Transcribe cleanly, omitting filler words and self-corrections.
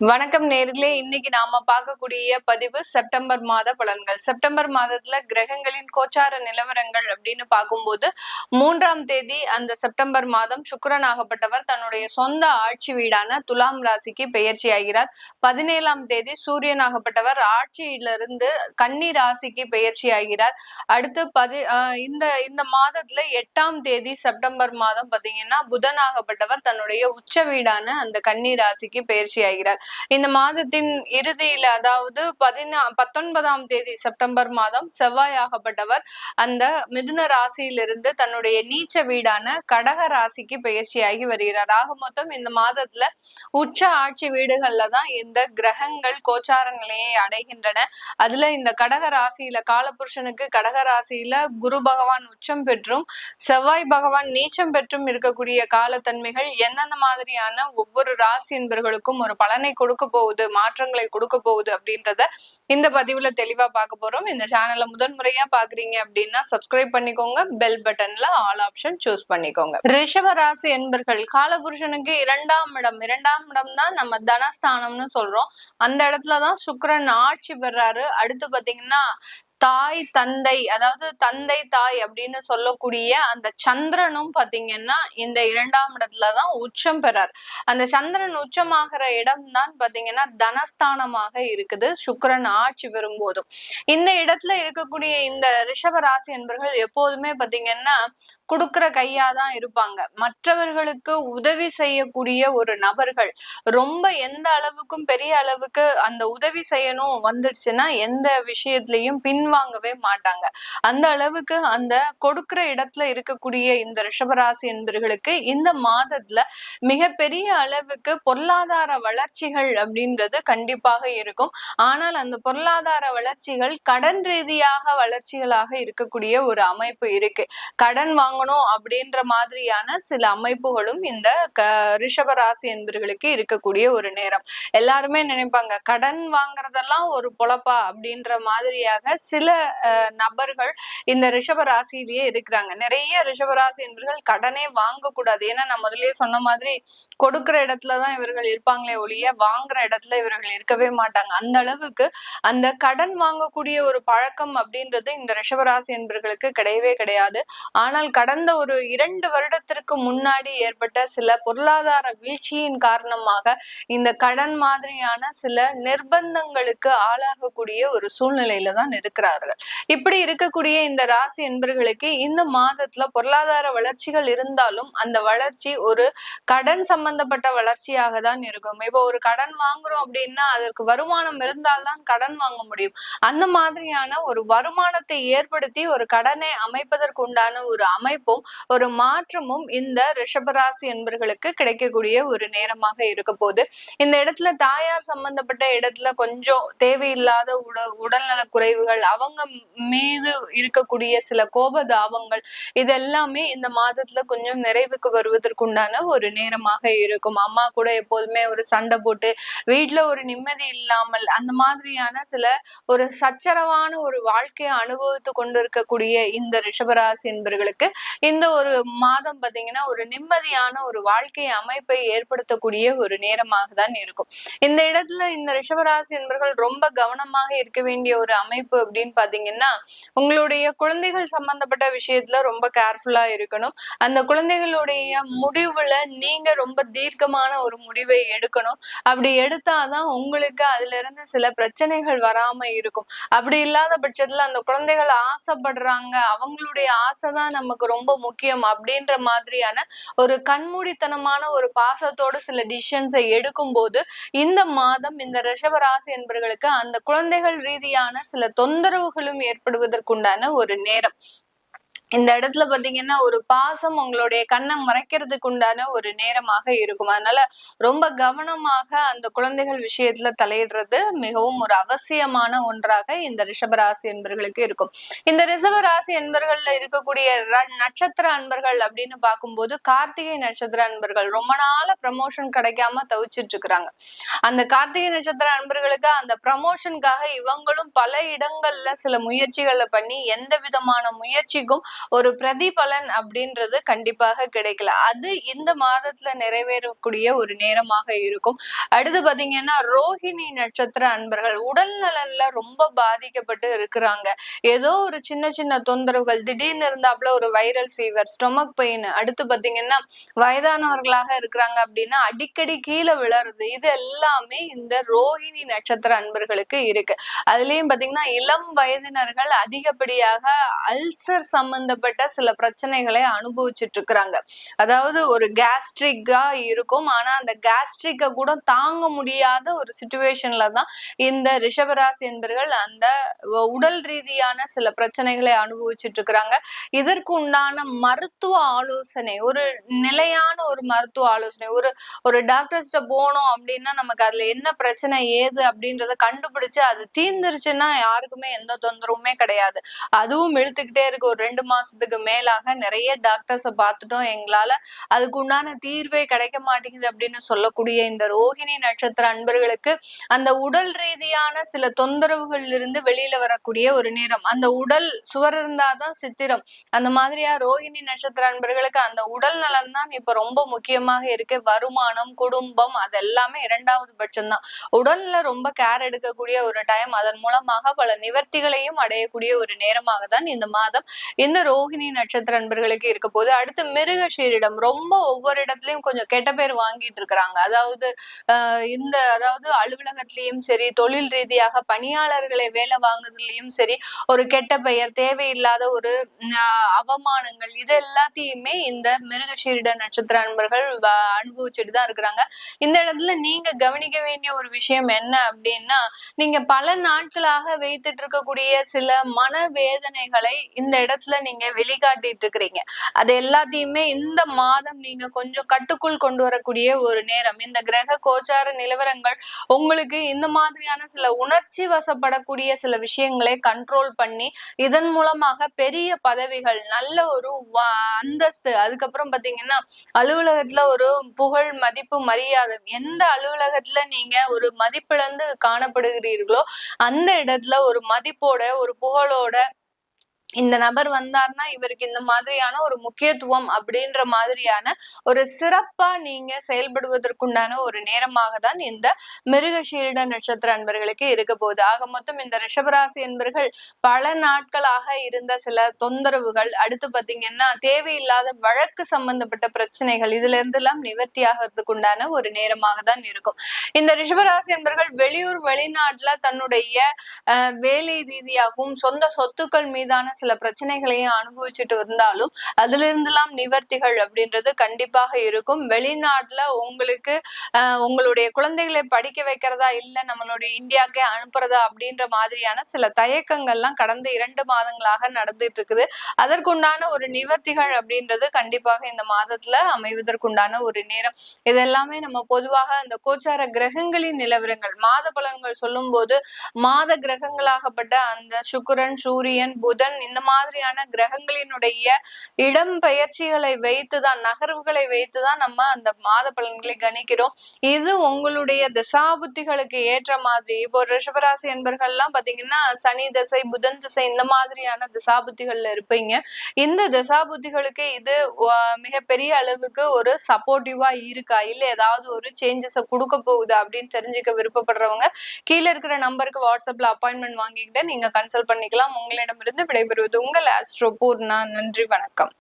வணக்கம் நேர்களே, இன்னைக்கு நாம பார்க்கக்கூடிய பதிவு செப்டம்பர் மாத பலன்கள். செப்டம்பர் மாதத்துல கிரகங்களின் கோச்சார நிலவரங்கள் அப்படின்னு பார்க்கும்போது 3ஆம் தேதி அந்த செப்டம்பர் மாதம் சுக்கிரன் ஆகப்பட்டவர் தன்னுடைய சொந்த ஆட்சி வீடான துலாம் ராசிக்கு பெயர்ச்சி ஆகிறார். 17ஆம் தேதி சூரியன் ஆகப்பட்டவர் ஆட்சியிலிருந்து கன்னி ராசிக்கு பெயர்ச்சி ஆகிறார். அடுத்து இந்த இந்த மாதத்துல 8ஆம் தேதி செப்டம்பர் மாதம் பாத்தீங்கன்னா புதன் ஆகப்பட்டவர் தன்னுடைய உச்ச வீடான அந்த கன்னி ராசிக்கு பெயர்ச்சி ஆகிறார். இந்த மாதத்தின் இறுதியில, அதாவது 19ஆம் தேதி செப்டம்பர் மாதம் செவ்வாய் ஆகப்பட்டவர் அந்த மிதுன ராசியிலிருந்து தன்னுடைய நீச்ச வீடான கடக ராசிக்கு பெயர்ச்சியாகி வருகிறார். ஆக மொத்தம் இந்த மாதத்துல உச்ச ஆட்சி வீடுகள்ல தான் இந்த கிரகங்கள் கோச்சார நிலையை அடைகின்றன. அதுல இந்த கடக ராசியில காலபுருஷனுக்கு கடக ராசியில குரு பகவான் உச்சம் பெற்றும் செவ்வாய் பகவான் நீச்சம் பெற்றும் இருக்கக்கூடிய காலத்தன்மைகள் எந்தெந்த மாதிரியான ஒவ்வொரு ராசி என்பவர்களுக்கும் ஒரு பலனை கொடுக்க போகுது, மாற்றங்களை கொடுக்க போகுது அப்படின்றத இந்த பதிவுல தெளிவா பார்க்க போறோம். இந்த சேனலை முதன்முறையா பாக்குறீங்க அப்படின்னா சப்ஸ்கிரைப் பண்ணிக்கோங்க, பெல் பட்டன்ல ஆல் ஆப்ஷன் சூஸ் பண்ணிக்கோங்க. ரிஷப ராசி என்பர்கள் காலபுருஷனுக்கு இரண்டாம் இடம் தான் நம்ம தனஸ்தானம்னு சொல்றோம். அந்த இடத்துலதான் சுக்கிரன் ஆட்சி பெறாரு. அடுத்து பாத்தீங்கன்னா தாய் தந்தை, அதாவது தந்தை தாய் அப்படின்னு சொல்லக்கூடிய அந்த சந்திரனும் பாத்தீங்கன்னா இந்த 2ஆம் இடத்துலதான் உச்சம் பெறார். அந்த சந்திரன் உச்சமாகிற இடம் தான் பாத்தீங்கன்னா தனஸ்தானமாக இருக்குது சுக்கிரன் ஆட்சி பெறும்போதும். இந்த இடத்துல இருக்கக்கூடிய இந்த ரிஷப ராசி என்பவர்கள் எப்போதுமே பாத்தீங்கன்னா கொடுக்கிற கையாதான் இருப்பாங்க. மற்றவர்களுக்கு உதவி செய்யக்கூடிய ஒரு நபர்கள். ரொம்ப எந்த அளவுக்கும் பெரிய அளவுக்கு அந்த உதவி செய்யணும் வந்துடுச்சுன்னா எந்த விஷயத்திலையும் பின்வாங்கவே மாட்டாங்க. அந்த அளவுக்கு அந்த கொடுக்கிற இடத்துல இருக்கக்கூடிய இந்த ரிஷபராசி என்பவர்களுக்கு இந்த மாதத்துல மிகப்பெரிய அளவுக்கு பொருளாதார வளர்ச்சிகள் அப்படின்றது கண்டிப்பாக இருக்கும். ஆனால் அந்த பொருளாதார வளர்ச்சிகள் கடன் ரீதியாக வளர்ச்சிகளாக இருக்கக்கூடிய ஒரு அமைப்பு இருக்கு. கடன் வாங்கணும் அப்படின்ற மாதிரியான சில அமைப்புகளும் இந்த ரிஷபராசி என்பவர்களுக்கு இருக்கக்கூடிய ஒரு நேரம். எல்லாருமே நினைப்பாங்க கடன் வாங்குறதெல்லாம் ஒரு பொழப்பா அப்படின்ற மாதிரியாக சில நபர்கள் இந்த ரிஷபராசியிலேயே இருக்கிறாங்க. நிறைய ரிஷபராசி என்பவர்கள் கடனே வாங்க கூடாது. ஏன்னா நான் முதல்லயே சொன்ன மாதிரி கொடுக்கிற இடத்துலதான் இவர்கள் இருப்பாங்களே ஒழிய வாங்குற இடத்துல இவர்கள் இருக்கவே மாட்டாங்க. அந்த அளவுக்கு அந்த கடன் வாங்கக்கூடிய ஒரு பழக்கம் அப்படின்றது இந்த ரிஷபராசி என்பவர்களுக்கு கிடையவே கிடையாது. ஆனால் கடந்த ஒரு 2 வருடத்திற்கு முன்னாடி ஏற்பட்ட சில பொருளாதார வீழ்ச்சியின் காரணமாக இந்த கடன் மாதிரியான சில நிர்பந்தங்களுக்கு ஆளாகக்கூடிய ஒரு சூழ்நிலையில தான் இருக்கிறார்கள். இப்படி இருக்கக்கூடிய இந்த ராசி என்பவர்களுக்கு இந்த மாதத்துல பொருளாதார வளர்ச்சிகள் இருந்தாலும் அந்த வளர்ச்சி ஒரு கடன் சம்பந்தப்பட்ட வளர்ச்சியாக தான் இருக்கும். இப்போ ஒரு கடன் வாங்குறோம் அப்படின்னா அதற்கு வருமானம் இருந்தால்தான் கடன் வாங்க முடியும். அந்த மாதிரியான ஒரு வருமானத்தை ஏற்படுத்தி ஒரு கடனை அமைப்பதற்கு உண்டான ஒரு அமைப்பும் ஒரு மாற்றமும் இந்த ரிஷபராசி என்பவர்களுக்கு கிடைக்கக்கூடிய ஒரு நேரமாக இருக்க போகுது. இந்த இடத்துல தாயார் சம்பந்தப்பட்ட இடத்துல கொஞ்சம் தேவையில்லாத உடல்நல குறைவுகள், அவங்க மீது இருக்கக்கூடிய சில கோபதாபங்கள், இதெல்லாமே இந்த மாதத்துல கொஞ்சம் நிறைவுக்கு வருவதற்குண்டான ஒரு நேரமாக இருக்கும். அம்மா கூட எப்போதுமே ஒரு சண்டை போட்டு வீட்டுல ஒரு நிம்மதி இல்லாமல் அந்த மாதிரியான சில ஒரு சச்சரவான ஒரு வாழ்க்கையை அனுபவித்து கொண்டிருக்கக்கூடிய இந்த ரிஷபராசி என்பவர்களுக்கு இந்த ஒரு மாதம் பாத்தீங்கன்னா ஒரு நிம்மதியான ஒரு வாழ்க்கை அமைப்பை ஏற்படுத்தக்கூடிய ஒரு நேரமாக தான் இருக்கும். இந்த இடத்துல இந்த ரிஷபராசி என்பவர்கள் ரொம்ப கவனமாக இருக்க வேண்டிய ஒரு அமைப்பு அப்படின்னு பாத்தீங்கன்னா உங்களுடைய குழந்தைகள் சம்பந்தப்பட்ட விஷயத்துல ரொம்ப கேர்ஃபுல்லா இருக்கணும். அந்த குழந்தைகளுடைய முடிவுல நீங்க ரொம்ப தீர்க்கமான ஒரு முடிவை எடுக்கணும். அப்படி எடுத்தாதான் உங்களுக்கு அதுல இருந்து சில பிரச்சனைகள் வராம இருக்கும். அப்படி இல்லாத பட்சத்துல அந்த குழந்தைகள் ஆசைப்படுறாங்க, அவங்களுடைய ஆசைதான் நமக்கு ரொம்ப முக்கியம் அப்படின்ற மாதிரியான ஒரு கண்மூடித்தனமான ஒரு பாசத்தோடு சில டிசிஷன்ஸை எடுக்கும் போது இந்த மாதம் இந்த ரிஷபராசி என்பவர்களுக்கு அந்த குழந்தைகள் ரீதியான சில தொந்தரவுகளும் ஏற்படுவதற்குண்டான ஒரு நேரம். இந்த இடத்துல பாத்தீங்கன்னா ஒரு பாசம் உங்களுடைய கண்ணை மறைக்கிறதுக்கு உண்டான ஒரு நேரமாக இருக்கும். அதனால ரொம்ப கவனமாக அந்த குழந்தைகள் விஷயத்துல தலையிடுறது மிகவும் ஒரு அவசியமான ஒன்றாக இந்த ரிஷபராசி என்பவர்களுக்கு இருக்கும். இந்த ரிஷபராசி என்பவர்கள்ல இருக்கக்கூடிய நட்சத்திர அன்பர்கள் அப்படின்னு பார்க்கும்போது கார்த்திகை நட்சத்திர அன்பர்கள் ரொம்ப நாள ப்ரமோஷன் கிடைக்காம தவிச்சிட்டு இருக்கிறாங்க. அந்த கார்த்திகை நட்சத்திர அன்பர்களுக்கு அந்த ப்ரமோஷனுக்காக இவங்களும் பல இடங்கள்ல சில முயற்சிகளை பண்ணி எந்த விதமான முயற்சிக்கும் ஒரு பிரதிபலன் அப்படின்றது கண்டிப்பாக கிடைக்கல. அது இந்த மாதத்துல நிறைவேறக்கூடிய ஒரு நேரமாக இருக்கும். அடுத்து பாத்தீங்கன்னா ரோஹிணி நட்சத்திர அன்பர்கள் உடல் நலன்ல ரொம்ப பாதிக்கப்பட்டு இருக்கிறாங்க. ஏதோ ஒரு சின்ன சின்ன தொந்தரவுகள் திடீர்னு இருந்தாப்புல ஒரு வைரல் ஃபீவர், ஸ்டொமக் பெயின், அடுத்து பாத்தீங்கன்னா வயதானவர்களாக இருக்கிறாங்க அப்படின்னா அடிக்கடி கீழே விழறது, இது எல்லாமே இந்த ரோஹிணி நட்சத்திர அன்பர்களுக்கு இருக்கு. அதுலயும் பாத்தீங்கன்னா இளம் வயதினர்கள் அதிகப்படியாக அல்சர் சம்பந்தப்பட்ட சில பிரச்சனைகளை அனுபவிச்சுட்டு இருக்கிறாங்க. அதாவது ஒரு கேஸ்ட்ரிக்கா இருக்கும், ஆனா அந்த கேஸ்ட்ரிக்க கூட தாங்க முடியாத ஒரு சிச்சுவேஷன்ல தான் இந்த ரிஷபராசி என்பர்கள் அந்த உடல் ரீதியான சில பிரச்சனைகளை அனுபவிச்சுட்டு இருக்கிறாங்க. இதற்கு உண்டான மருத்துவ ஆலோசனை, ஒரு நிலையான ஒரு மருத்துவ ஆலோசனை, ஒரு டாக்டர்ஸ்ட போனோம் அப்படின்னா நமக்கு அதுல என்ன பிரச்சனை ஏது அப்படின்றத கண்டுபிடிச்சு அது தீர்ந்துருச்சுன்னா யாருக்குமே எந்த தொந்தரவுமே கிடையாது. அதுவும் இழுத்துக்கிட்டே இருக்கு. ஒரு 2 மாசத்துக்கு மேலாக நிறைய டாக்டர்ஸ பார்த்துட்டோம், எங்களால அதுக்கு உண்டான தீர்வே கிடைக்க மாட்டேங்குது அப்படின்னு சொல்லக்கூடிய இந்த ரோஹிணி நட்சத்திர அன்பர்களுக்கு அந்த உடல் ரீதியான சில தொந்தரவுகள் இருந்து வெளியில வரக்கூடிய ஒரு நேரம். அந்த உடல் சுவர் இருந்தாதான் சித்திரம். அந்த மாதிரியா ரோஹிணி நட்சத்திர அன்பர்களுக்கு அந்த உடல் நலன் தான் இப்ப ரொம்ப முக்கியமாக இருக்கு. வருமானம், குடும்பம் அதெல்லாமே 2வது பட்சம்தான். உடல்ல ரொம்ப கேர் எடுக்கக்கூடிய ஒரு டைம். அதன் மூலமாக பல நிவர்த்திகளையும் அடையக்கூடிய ஒரு நேரமாக தான் இந்த மாதம் இந்த ரோஹிணி நட்சத்திர அன்பர்களுக்கு இருக்க போது. அடுத்து மிருகஷீரிடம் ரொம்ப ஒவ்வொரு இடத்துலயும் கொஞ்சம் கெட்ட பேர் வாங்கிட்டு இருக்கிறாங்க. அதாவது அலுவலகத்திலயும் சரி, தொழில் ரீதியாக பணியாளர்களை வேலை வாங்குறதுலயும் சரி, ஒரு கெட்ட பெயர், தேவையில்லாத ஒரு அவமானங்கள், இது எல்லாத்தையுமே இந்த மிருகஷீரிட நட்சத்திர அன்பர்கள் அனுபவிச்சுட்டு தான் இருக்கிறாங்க. இந்த இடத்துல நீங்க கவனிக்க வேண்டிய ஒரு விஷயம் என்ன அப்படின்னா, நீங்க பல நாட்களாக வைத்துட்டு இருக்கக்கூடிய சில மனவேதனைகளை இந்த இடத்துல நீங்க வெளிக்காட்டிட்டு இருக்கிறீங்க. அது எல்லாத்தையுமே இந்த மாதம் நீங்க கொஞ்சம் கட்டுக்குள் கொண்டு வரக்கூடிய ஒரு நேரம். இந்த கிரக கோச்சார நிலவரங்கள் உங்களுக்கு இந்த மாதிரியான சில உணர்ச்சி வசப்படக்கூடிய சில விஷயங்களை கண்ட்ரோல் பண்ணி இதன் மூலமாக பெரிய பதவிகள், நல்ல ஒரு அந்தஸ்து, அதுக்கப்புறம் பாத்தீங்கன்னா அலுவலகத்துல ஒரு புகழ், மதிப்பு, மரியாதை, எந்த அலுவலகத்துல நீங்க ஒரு மதிப்பிழந்து காணப்படுகிறீர்களோ அந்த இடத்துல ஒரு மதிப்போட, ஒரு புகழோட இந்த நபர் வந்தார்னா இவருக்கு இந்த மாதிரியான ஒரு முக்கியத்துவம் அப்படின்ற மாதிரியான ஒரு சிறப்பா நீங்க செயல்படுவதற்குண்டான ஒரு நேரமாக தான் இந்த மிருகஷீரிட நட்சத்திர அன்பர்களுக்கு இருக்க போகுது. ஆக மொத்தம் இந்த ரிஷபராசி என்பர்கள் பல நாட்களாக இருந்த சில தொந்தரவுகள், அடுத்து பாத்தீங்கன்னா தேவையில்லாத வழக்கு சம்பந்தப்பட்ட பிரச்சனைகள், இதுல இருந்து எல்லாம் நிவர்த்தி ஆகிறதுக்குண்டான ஒரு நேரமாக தான் இருக்கும். இந்த ரிஷபராசி என்பர்கள் வெளியூர் வெளிநாட்டுல தன்னுடைய வேலை ரீதியாகவும் சொந்த சொத்துக்கள் மீதான சில பிரச்சனைகளையும் அனுபவிச்சுட்டு இருந்தாலும் அதுல இருந்தெல்லாம் நிவர்த்திகள் அப்படின்றது கண்டிப்பாக இருக்கும். வெளிநாட்டுல உங்களுக்கு உங்களுடைய குழந்தைகளை படிக்க வைக்கிறதா இல்ல நம்மளுடைய இந்தியாவுக்கே அனுப்புறதா அப்படின்ற மாதிரியான சில தயக்கங்கள்லாம் கடந்த 2 மாதங்களாக நடந்துட்டு இருக்குது. அதற்குண்டான ஒரு நிவர்த்திகள் அப்படின்றது கண்டிப்பாக இந்த மாதத்துல அமைவதற்குண்டான ஒரு நேரம். இதெல்லாமே நம்ம பொதுவாக அந்த கோச்சார கிரகங்களின் நிலவரங்கள், மாத பலன்கள் சொல்லும் போது மாத கிரகங்களாகப்பட்ட அந்த சுக்கிரன், சூரியன், புதன், இந்த மாதிரியான கிரகங்களினுடைய இடம் பெயர்ச்சிகளை வைத்துதான், நகர்வுகளை வைத்துதான் நம்ம அந்த மாத பலன்களை கணிக்கிறோம். இது உங்களுடைய திசாபுத்திகளுக்கு ஏற்ற மாதிரி. இப்போ ரிஷபராசி என்பர்கள்லாம் பாத்தீங்கன்னா சனி திசை, புதன் திசை, இந்த மாதிரியான திசாபுத்திகள்ல இருப்பீங்க. இந்த திசாபுத்திகளுக்கு இது மிகப்பெரிய அளவுக்கு ஒரு சப்போர்ட்டிவா இருக்கா, இல்ல ஏதாவது ஒரு சேஞ்சஸ கொடுக்க போகுது அப்படின்னு தெரிஞ்சுக்க விருப்பப்படுறவங்க கீழே இருக்கிற நம்பருக்கு வாட்ஸ்அப்ல அப்பாயின்மெண்ட் வாங்கிக்கிட்டு நீங்க கன்சல்ட் பண்ணிக்கலாம். உங்களிடமிருந்து விடைபெறுவது உங்கள் ஆஸ்ட்ரோ பூர்ணா. நன்றி, வணக்கம்.